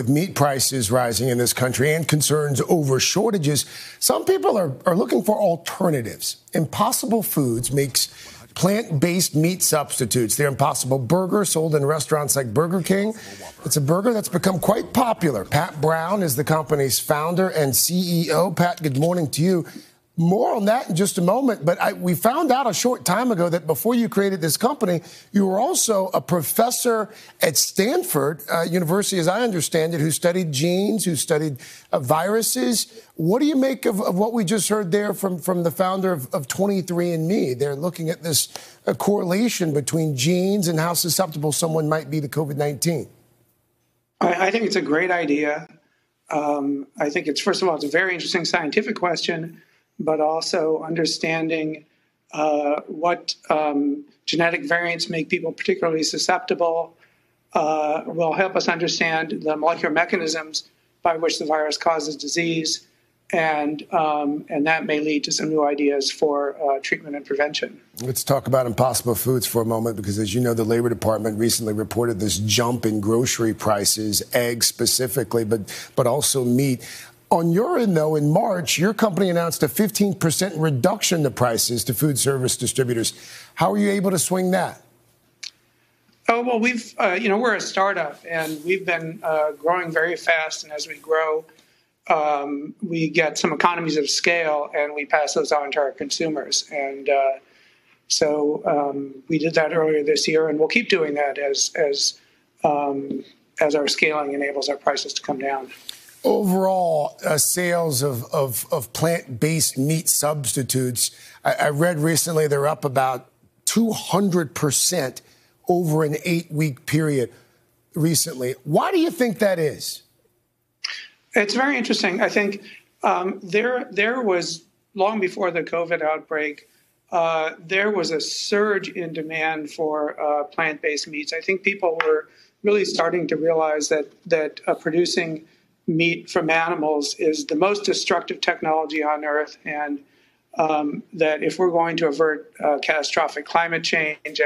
with meat prices rising in this country and concerns over shortages, some people are looking for alternatives. Impossible Foods makes plant-based meat substitutes. Their Impossible Burger, sold in restaurants like Burger King. It's a burger that's become quite popular. Pat Brown is the company's founder and CEO. Pat, good morning to you. More on that in just a moment, but we found out a short time ago that before you created this company, you were also a professor at Stanford University, as I understand it, who studied genes, who studied viruses. What do you make of what we just heard there from the founder of 23andMe? They're looking at this correlation between genes and how susceptible someone might be to COVID-19. I think it's a great idea. I think first of all, it's a very interesting scientific question, but also understanding what genetic variants make people particularly susceptible will help us understand the molecular mechanisms by which the virus causes disease, and that may lead to some new ideas for treatment and prevention. Let's talk about Impossible Foods for a moment, because as you know, the Labor Department recently reported this jump in grocery prices, eggs specifically, but also meat. On your end, though, in March, your company announced a 15% reduction in the prices to food service distributors. How are you able to swing that? Oh, well, we're a startup, and we've been growing very fast. And as we grow, we get some economies of scale, and we pass those on to our consumers. And so we did that earlier this year, and we'll keep doing that as our scaling enables our prices to come down. Overall, sales of plant-based meat substitutes, I read recently they're up about 200% over an 8-week period recently. Why do you think that is? It's very interesting. I think there was, long before the COVID outbreak, there was a surge in demand for plant-based meats. I think people were really starting to realize that producing meat from animals is the most destructive technology on Earth, and that if we're going to avert catastrophic climate change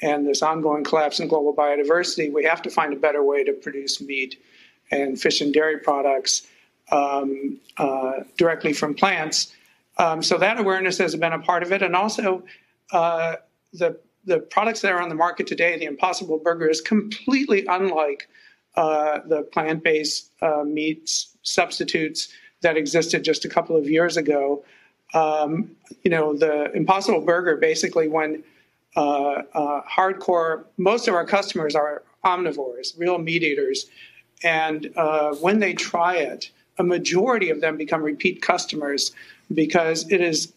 and this ongoing collapse in global biodiversity, we have to find a better way to produce meat and fish and dairy products directly from plants. So that awareness has been a part of it, and also the products that are on the market today, the Impossible Burger, is completely unlike the plant-based meat substitutes that existed just a couple of years ago. The Impossible Burger, basically, when most of our customers are omnivores, real meat eaters, and when they try it, a majority of them become repeat customers because it is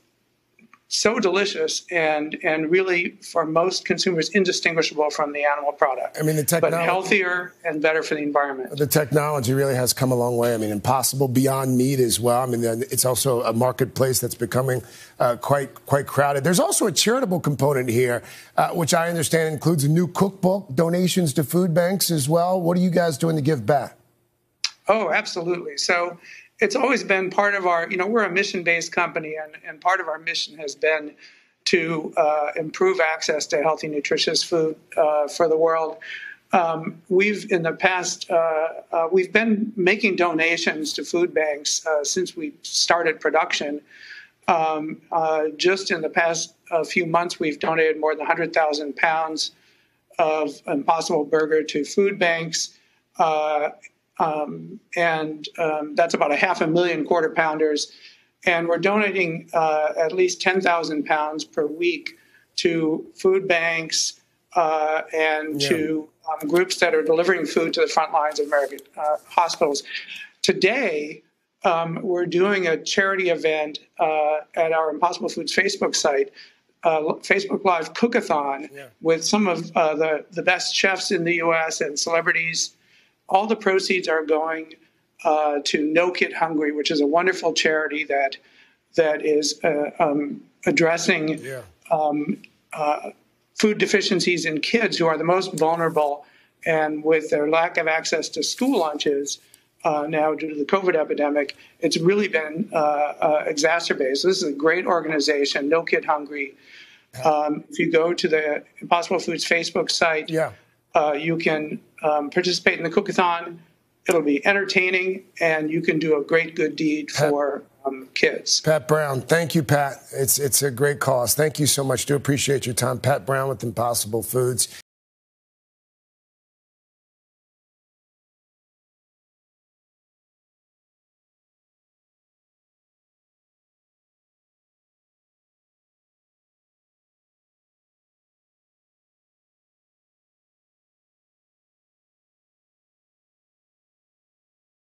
so delicious and really, for most consumers, indistinguishable from the animal product. I mean, but healthier and better for the environment. The technology really has come a long way. I mean, Impossible Beyond Meat as well. I mean, it's also a marketplace that's becoming quite crowded. There's also a charitable component here, which I understand includes a new cookbook, donations to food banks as well. What are you guys doing to give back? Oh, absolutely. So it's always been part of our, we're a mission-based company, and part of our mission has been to improve access to healthy, nutritious food for the world. We've been making donations to food banks since we started production. Just in the past few months, we've donated more than 100,000 pounds of Impossible Burger to food banks. That's about 500,000 Quarter Pounders. And we're donating at least 10,000 pounds per week to food banks to groups that are delivering food to the front lines of American hospitals. Today, we're doing a charity event at our Impossible Foods Facebook site, Facebook Live Cookathon, with some of the best chefs in the U.S. and celebrities. All the proceeds are going to No Kid Hungry, which is a wonderful charity that is addressing food deficiencies in kids who are the most vulnerable, and with their lack of access to school lunches now due to the COVID epidemic, it's really been exacerbated. So this is a great organization, No Kid Hungry. If you go to the Impossible Foods Facebook site, you can participate in the Cookathon. It'll be entertaining, and you can do a great good deed for kids. Pat Brown, thank you, Pat. It's a great cause. Thank you so much. Do appreciate your time. Pat Brown with Impossible Foods.